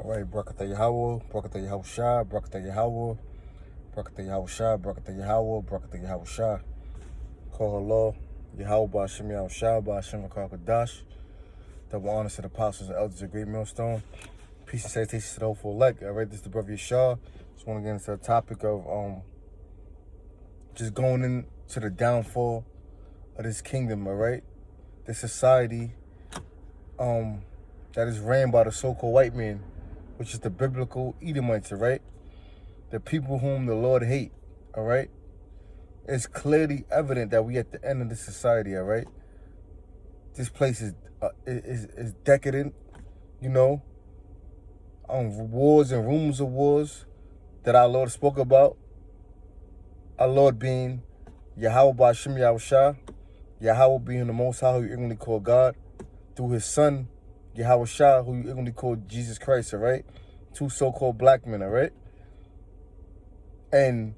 All right, Barakatah Yahweh, Barakatah Yahushua, Barakatah Yahweh, Barakatah Yahushua, Barakatah Yahweh, Barakatah Yahushua. Call Allah, Yahweh Ba'ashem Yahushua, Ba'ashem Kadash. Double honors to the apostles and elders of Great Millstone. Peace and salutations to the hopeful elect. All right, this is the brother Yeshua. Just want to get into the topic of just going into the downfall of this kingdom. All right, this society that is ran by the so-called white man, which is the biblical Edomites, all right? The people whom the Lord hate, all right? It's clearly evident that we at the end of this society, all right? This place is decadent, you know? Wars and rumors of wars that our Lord spoke about. Our Lord being Yahweh Ba'ashem Yahushua, Yahweh being the Most High, who you ignorantly call God, through his son, Yahweh Shah, who you ignorantly call Jesus Christ, all right? Two so-called black men, all right? And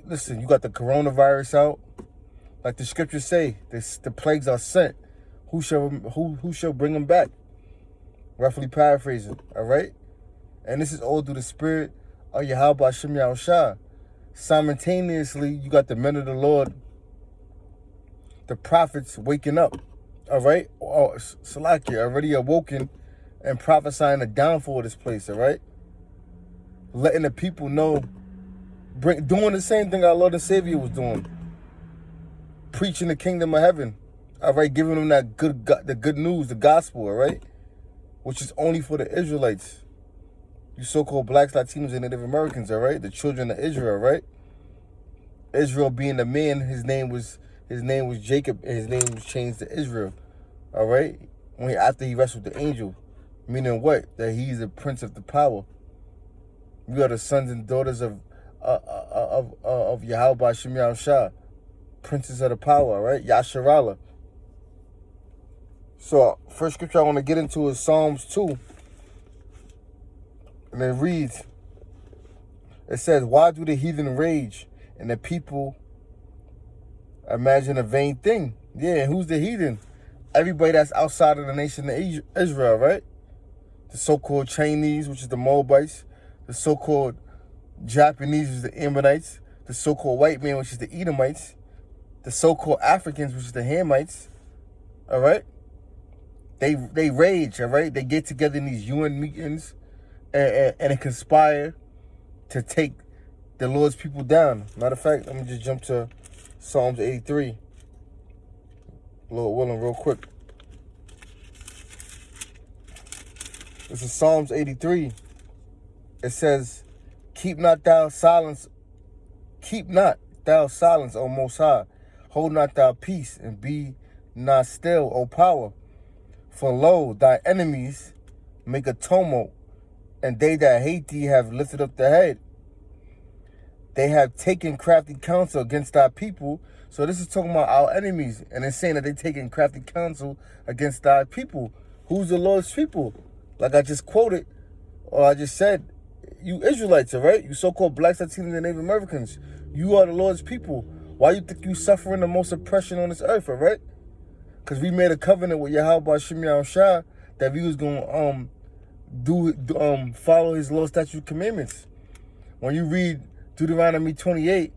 listen, you got the coronavirus out. Like the scriptures say, the plagues are sent. Who shall bring them back? Roughly paraphrasing, all right? And this is all through the spirit of Yahweh Ba'ashem Yahushua. Simultaneously, you got the men of the Lord, the prophets waking up, all right? Salakia, already awoken and prophesying the downfall of this place, all right? Letting the people know, doing the same thing our Lord and Savior was doing. Preaching the kingdom of heaven, all right? Giving them the good news, the gospel, all right? Which is only for the Israelites. You so-called blacks, Latinos, and Native Americans, all right? The children of Israel, right? Israel being the man, his name was Jacob, and his name was changed to Israel, all right? After he wrestled the angel, meaning what? That he's the prince of the power. We are the sons and daughters of Yahweh Ba'ashem Yahushua, princes of the power, all right? Yasharallah. So, first scripture I want to get into is Psalms 2. And it reads, it says, why do the heathen rage and the people imagine a vain thing? Yeah, who's the heathen? Everybody that's outside of the nation of Israel, right? The so-called Chinese, which is the Moabites. The so-called Japanese, which is the Ammonites. The so-called white man, which is the Edomites. The so-called Africans, which is the Hamites. All right? They rage, all right? They get together in these UN meetings and they conspire to take the Lord's people down. Matter of fact, let me just jump to Psalms 83. Lord willing, real quick. This is Psalms 83. It says, keep not thou silence, O Most High. Hold not thy peace, and be not still, O power. For lo, thy enemies make a tumult, and they that hate thee have lifted up their head. They have taken crafty counsel against thy people. So this is talking about our enemies, and it's saying that they're taking crafty counsel against thy people. Who's the Lord's people? Like I just quoted, or I just said, you Israelites, all right? You so-called blacks, Latinos, and Native Americans. You are the Lord's people. Why you think you suffering the most oppression on this earth, all right? Because we made a covenant with Yahweh Ba'ashem Yahushua that we was going to follow his law, statute, commandments. When you read Deuteronomy 28,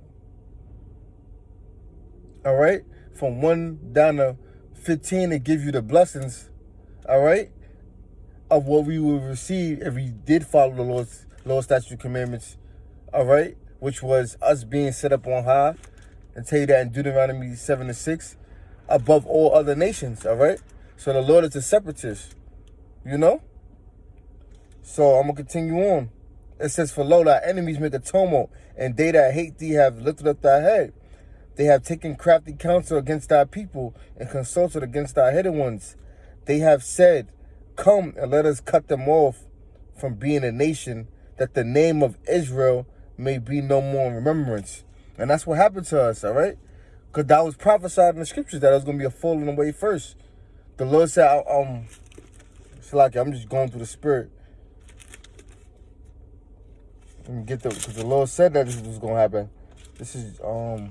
all right, from 1 down to 15, it gives you the blessings, all right, of what we will receive if we did follow the Lord's law, statute, commandments, all right, which was us being set up on high. And tell you that in Deuteronomy 7:6, above all other nations, all right? So the Lord is a separatist, you know? So I'm going to continue on. It says, for lo, thy enemies make a tumult, and they that hate thee have lifted up thy head. They have taken crafty counsel against thy people, and consulted against thy hidden ones. They have said, come and let us cut them off from being a nation, that the name of Israel may be no more in remembrance. And that's what happened to us, all right? Because that was prophesied in the scriptures that it was going to be a falling away first. The Lord said, Salaki, I'm just going through the spirit. Let me get because the Lord said that this was going to happen. This is, I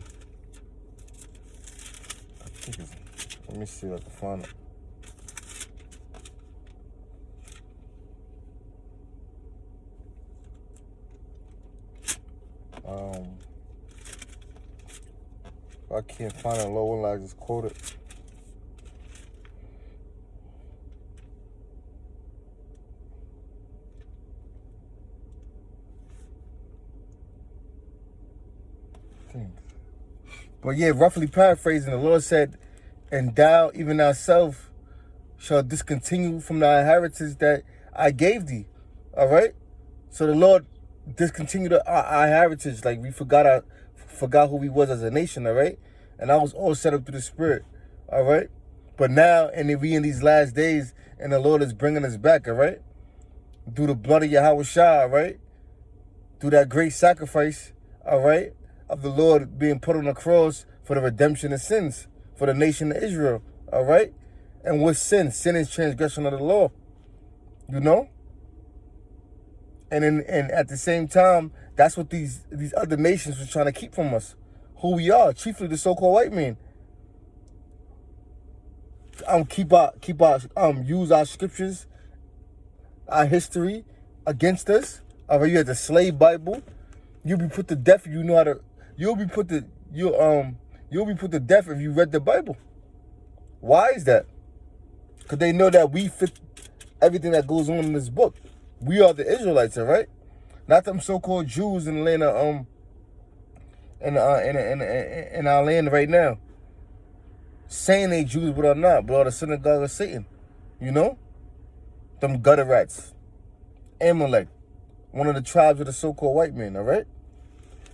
think it's, let me see if I can find it. I can't find a low one, I just quote it. But yeah, roughly paraphrasing, the Lord said, "And thou, even thyself, shall discontinue from thy inheritance that I gave thee." All right? So the Lord discontinued our heritage. Like we forgot who we was as a nation, all right? And I was all set up through the Spirit, all right? But now, and we in these last days, and the Lord is bringing us back, all right? Through the blood of Yahweh Shah, all right? Through that great sacrifice, all right? Of the Lord being put on the cross for the redemption of sins, for the nation of Israel, all right? And what's sin? Sin is transgression of the law, you know? And at the same time, that's what these other nations were trying to keep from us. Who we are, chiefly the so-called white man. Use our scriptures, our history against us. All right, you had the slave Bible. You'll be put to death if you know how to. You'll be put to death if you read the Bible. Why is that? Because they know that we fit everything that goes on in this book. We are the Israelites, all right? Not them so-called Jews in the land of in our land right now, saying they Jews but are not, but are the synagogue of Satan. You know, them gutter rats, Amalek, one of the tribes of the so-called white men. All right.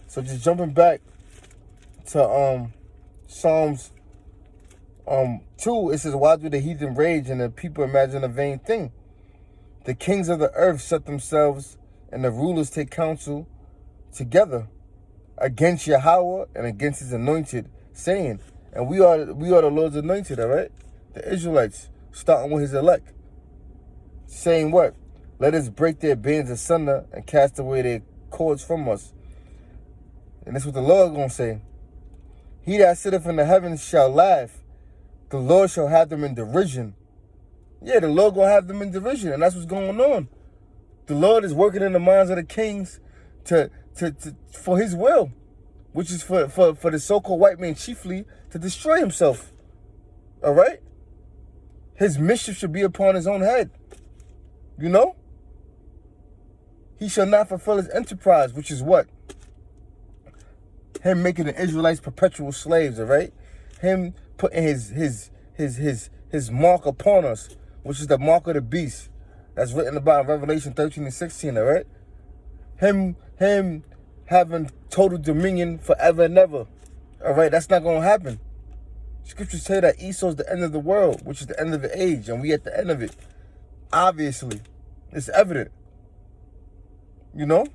So just jumping back to Psalms 2, it says, "Why do the heathen rage and the people imagine a vain thing? The kings of the earth set themselves, and the rulers take counsel together against Yahweh and against his anointed, saying," and we are the Lord's anointed, all right? The Israelites, starting with his elect, saying what? "Let us break their bands asunder and cast away their cords from us." And that's what the Lord gonna say. "He that sitteth in the heavens shall laugh. The Lord shall have them in derision." Yeah, the Lord gonna have them in derision, and that's what's going on. The Lord is working in the minds of the kings for his will, which is for the so-called white man chiefly to destroy himself. All right? His mischief should be upon his own head. You know? He shall not fulfill his enterprise, which is what? Him making the Israelites perpetual slaves, all right? Him putting his mark upon us, which is the mark of the beast. That's written about in Revelation 13 and 16, all right? Him having total dominion forever and ever. All right, that's not going to happen. Scriptures say that Esaus is the end of the world, which is the end of the age, and we at the end of it. Obviously, it's evident. You know?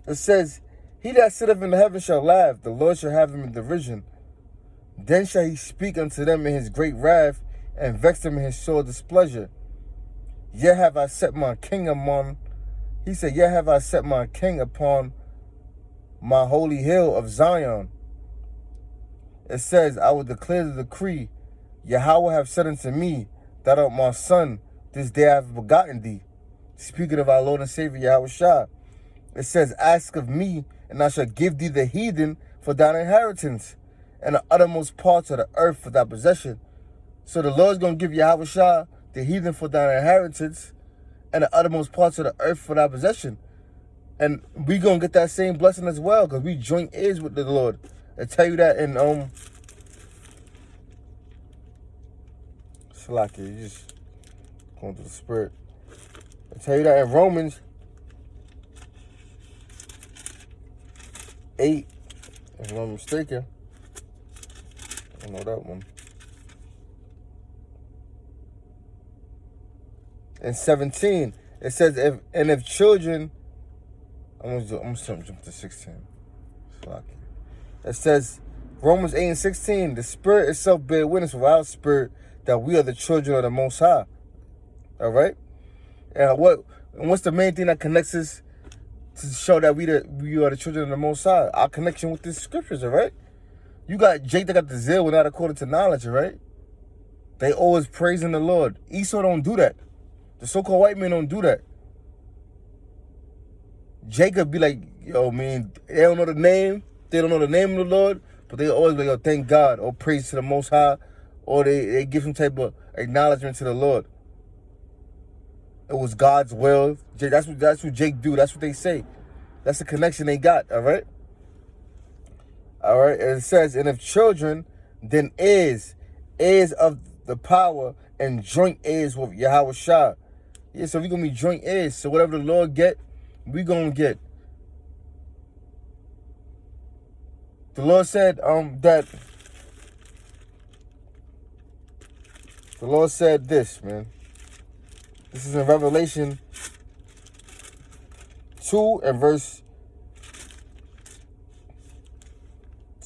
It says, "He that sitteth in the heaven shall laugh, the Lord shall have him in derision. Then shall he speak unto them in his great wrath, and vex them in his sore displeasure. Yet have I set my king among," he said, "Yet have I set my king upon my holy hill of Zion." It says, "I will declare the decree. Yahweh have said unto me, Thou art my son, this day I have begotten thee." Speaking of our Lord and Savior Yahweh Shah. It says, "Ask of me, and I shall give thee the heathen for thine inheritance, and the uttermost parts of the earth for thy possession." So the Lord's going to give Yahweh Shah the heathen for thine inheritance, and the uttermost parts of the earth for thy possession. And we going to get that same blessing as well, because we joint ears with the Lord. I tell you that in Salaki, you just going through the Spirit. I tell you that in Romans 8, if I'm not mistaken. I know that one. And 17, it says, if children, I'm gonna jump to 16. It says, Romans 8 and 16, "The Spirit itself bear witness with our spirit that we are the children of the Most High." All right? And what's the main thing that connects us to show that we are the children of the Most High? Our connection with the scriptures, all right? You got Jake that got the zeal without according to knowledge, all right? They always praising the Lord. Esau don't do that. The so-called white men don't do that. Jacob be like, "Yo, man, they don't know the name. They don't know the name of the Lord, But they always be like, oh, thank God, or praise to the Most High, or they give some type of acknowledgement to the Lord. It was God's will. That's what Jake do. That's what they say. That's the connection they got, all right? All right, and it says, and if children, then heirs of the power, and joint heirs with Yahweh Shah. Yeah, so we're going to be joint heirs. So whatever the Lord get, we going to get. The Lord said that, the Lord said this, man. This is in Revelation 2 and verse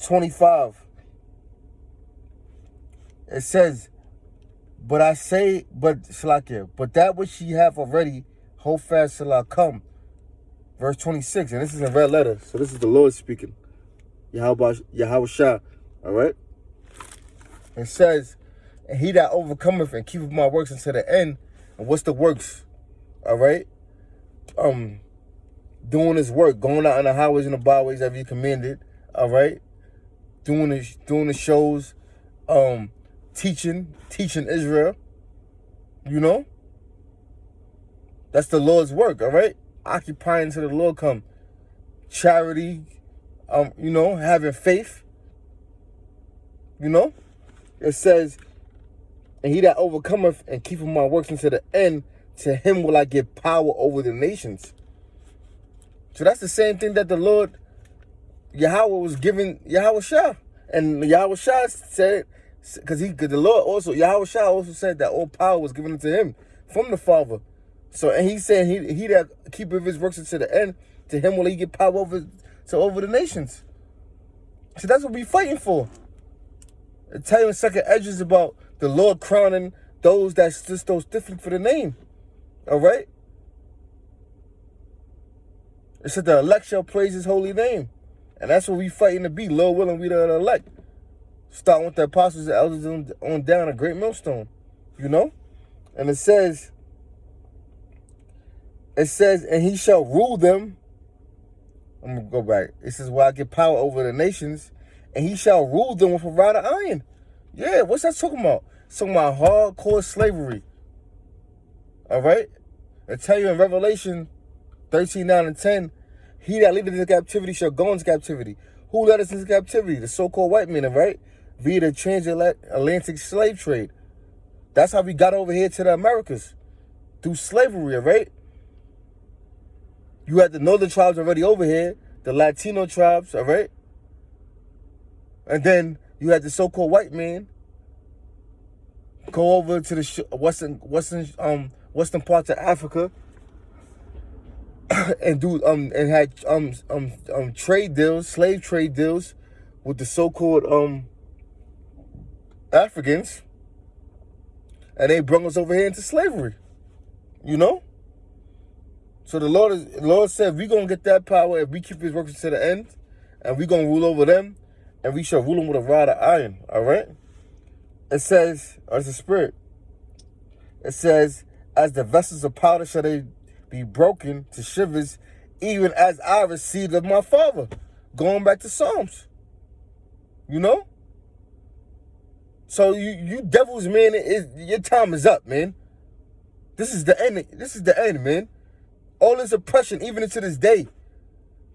25. It says, but that which ye have already, hold fast till I come. Verse 26, and this is in red letter. So this is the Lord speaking. Yahweh Shah. All right? It says, and he that overcometh and keepeth my works unto the end. And what's the works? All right? Doing his work, going out on the highways and the byways as he commanded. All right? Doing the shows, teaching Israel. You know? That's the Lord's work, all right? Occupying till the Lord come. Charity, having faith. You know? It says, and he that overcometh and keepeth my works unto the end, to him will I give power over the nations. So that's the same thing that the Lord, Yahweh, was giving Yahweh Shah. And Yahweh Shah said, because the Lord also, Yahweh Shah also said that all power was given to him from the Father. So, and he said, he that keepeth his works unto the end, to him will he give power over the nations. So that's what we fighting for. I tell you in second edges about the Lord crowning those that just those different for the name. All right? It said the elect shall praise his holy name. And that's what we fighting to be. Lord willing, we the elect. Starting with the apostles and elders on down a great millstone. You know? And it says, and he shall rule them. I'm going to go back. It says, well, I get power over the nations, and he shall rule them with a rod of iron. Yeah, what's that talking about? It's talking about hardcore slavery. All right? I tell you in Revelation 13, 9, and 10, he that leadeth into captivity shall go into captivity. Who led us into captivity? The so-called white men, right? Via the transatlantic slave trade. That's how we got over here to the Americas. Through slavery, right? You had the northern tribes already over here, the Latino tribes, all right? And then you had the so-called white man go over to the western parts of Africa and do and had trade deals, slave trade deals with the so-called Africans, and they brought us over here into slavery. You know? So the Lord said, we're going to get that power if we keep his works to the end, and we're going to rule over them, and we shall rule them with a rod of iron, all right? It says, as the Spirit, it says, as the vessels of powder shall they be broken to shivers, even as I received of my Father. Going back to Psalms. You know? So you devils, man, your time is up, man. This is the end. This is the end, man. All this oppression, even into this day.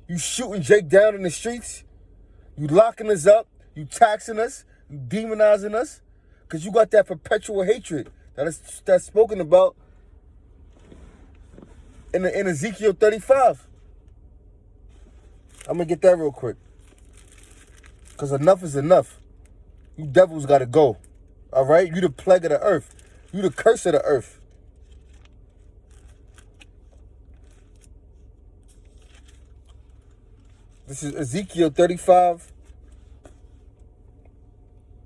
You shooting Jake down in the streets. You locking us up. You taxing us. You demonizing us. Because you got that perpetual hatred that's spoken about in Ezekiel 35. I'm going to get that real quick. Because enough is enough. You devils got to go. All right? You the plague of the earth. You the curse of the earth. This is Ezekiel 35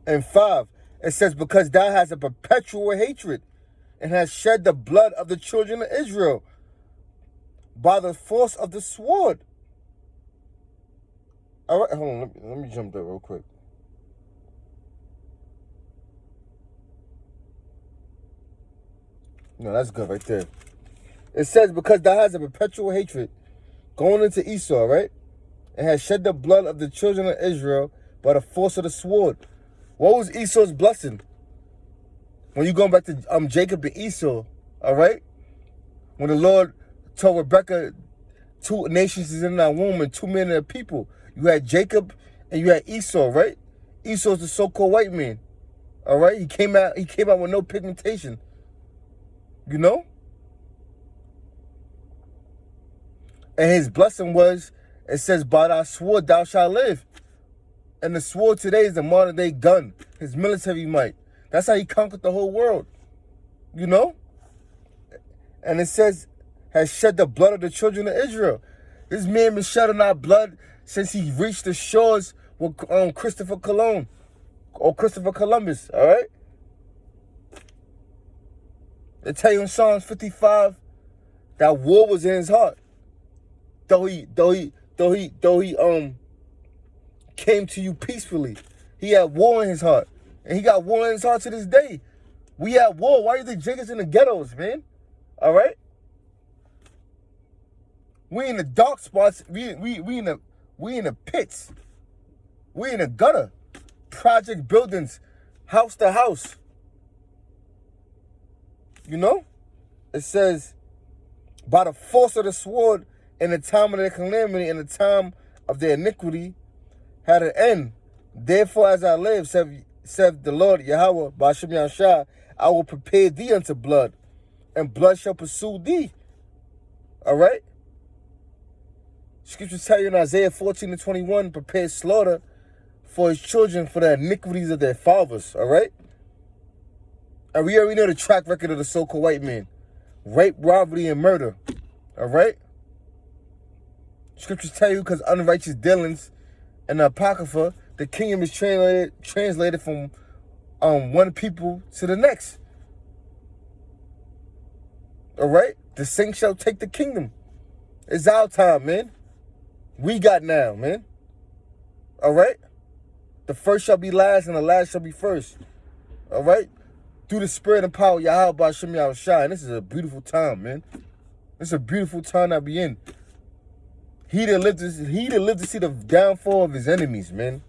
and 5. It says, because thou hast a perpetual hatred and hast shed the blood of the children of Israel by the force of the sword. All right, hold on. Let me jump there real quick. No, that's good right there. It says, because thou hast a perpetual hatred going into Esau, right? And has shed the blood of the children of Israel by the force of the sword. What was Esau's blessing? When you going back to Jacob and Esau, all right? When the Lord told Rebekah, 2 nations is in that womb and 2 men are people. You had Jacob and you had Esau, right? Esau's the so-called white man, all right? He came out with no pigmentation, you know? And his blessing was, it says, by thy sword thou shalt live. And the sword today is the modern day gun, his military might. That's how he conquered the whole world, you know? And it says, has shed the blood of the children of Israel. This man been shedding our blood since he reached the shores with Christopher Columbus, all right? They tell you in Psalms 55 that war was in his heart. Though he came to you peacefully, he had war in his heart. And he got war in his heart to this day. We had war. Why you think Jacob's in the ghettos, man? All right? We in the dark spots. We in the pits. We in the gutter. Project buildings, house to house. You know? It says, by the force of the sword, in the time of their calamity, in the time of their iniquity, had an end. Therefore, as I live, said the Lord Yahweh, Ba'ashem Yahushua, I will prepare thee unto blood, and blood shall pursue thee. All right? Scriptures tell you in Isaiah 14:21, prepare slaughter for his children for the iniquities of their fathers. All right? And we already know the track record of the so-called white man. Rape, robbery, and murder. All right? Scriptures tell you because unrighteous dealings in the Apocrypha, the kingdom is translated from one people to the next. All right? The saints shall take the kingdom. It's our time, man. We got now, man. All right? The first shall be last and the last shall be first. All right? Through the spirit and power, Yahweh Ba'ashem Yahushua. And this is a beautiful time, man. This is a beautiful time that we in. He that lived to see the downfall of his enemies, man.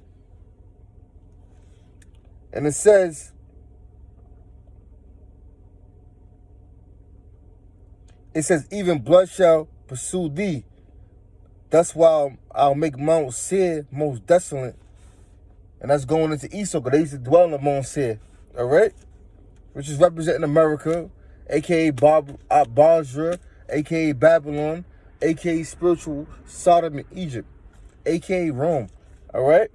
And it says, even blood shall pursue thee. That's why I'll make Mount Seir most desolate. And that's going into Esau, because they used to dwell in Mount Seir. All right? Which is representing America, a.k.a. Basra, a.k.a. Babylon, a.k.a. spiritual Sodom and Egypt, a.k.a. Rome. All right?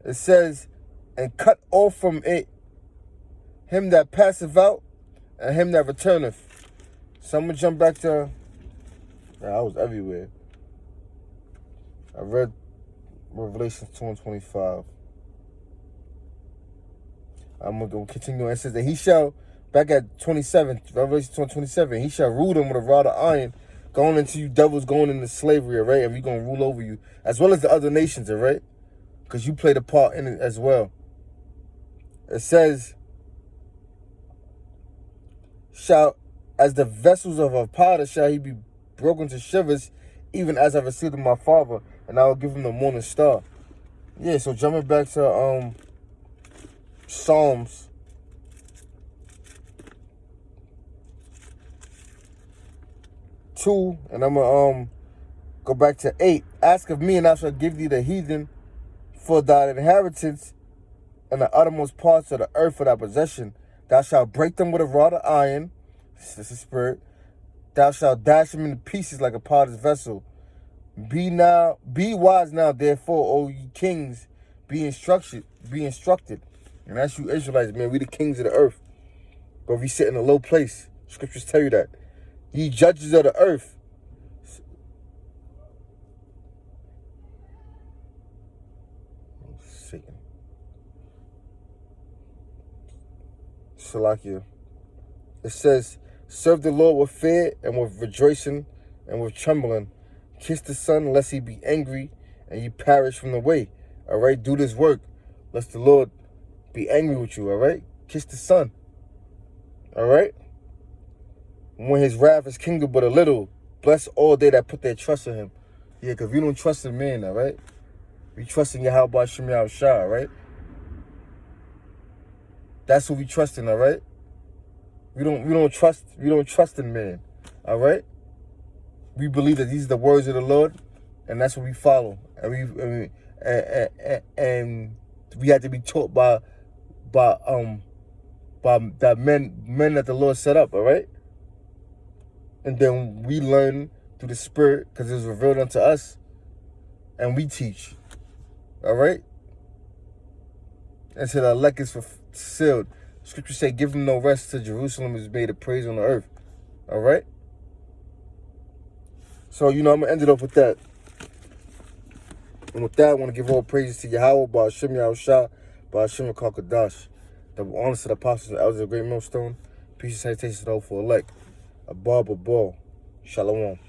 It says, and cut off from it him that passeth out and him that returneth. So I'm going to jump back to, I was everywhere. I read Revelation 2:25. I'm going to continue. It says that he shall, back at 27, Revelation 2:27, he shall rule them with a rod of iron, going into you devils, going into slavery, all right? And we're going to rule over you, as well as the other nations, all right? Because you played a part in it as well. It says, as the vessels of a potter shall he be broken to shivers, even as I received of my Father, and I will give him the morning star. Yeah, so jumping back to Psalms 2, and I'm going to go back to 8. Ask of me, and I shall give thee the heathen for thy inheritance, and the uttermost parts of the earth for thy possession. Thou shalt break them with a rod of iron. This is the spirit. Thou shalt dash them into pieces like a potter's vessel. Be wise now, therefore, O ye kings, be instructed. And that's you Israelites, man. We the kings of the earth. But we sit in a low place. Scriptures tell you that. Ye judges of the earth. Satan. Salakia. It says, serve the Lord with fear and with rejoicing and with trembling. Kiss the Son, lest he be angry and you perish from the way. All right, do this work, lest the Lord be angry with you. All right, kiss the Son. All right. When his wrath is kindled but a little, bless all they that put their trust in him. Yeah, because we don't trust in man. All right, We trust in Yahweh Shem Shah, right? That's what we trust in, all right? We don't trust in man, all right? We believe that these are the words of the Lord, and that's what we follow. And we have to be taught by the men that the Lord set up, all right? And then we learn through the Spirit because it was revealed unto us, and we teach, all right? And so the elect is fulfilled. Scripture say, give them no rest till Jerusalem is made a praise on the earth, all right? So, I'm going to end it off with that. And with that, I want to give all praises to Yahweh, Ba'ashem Yahushua, Ba'ashem Kakadash. The honors to the apostles and elders of the great millstone. Peace and salutations to the hopeful elect. A barber ball. Shalom.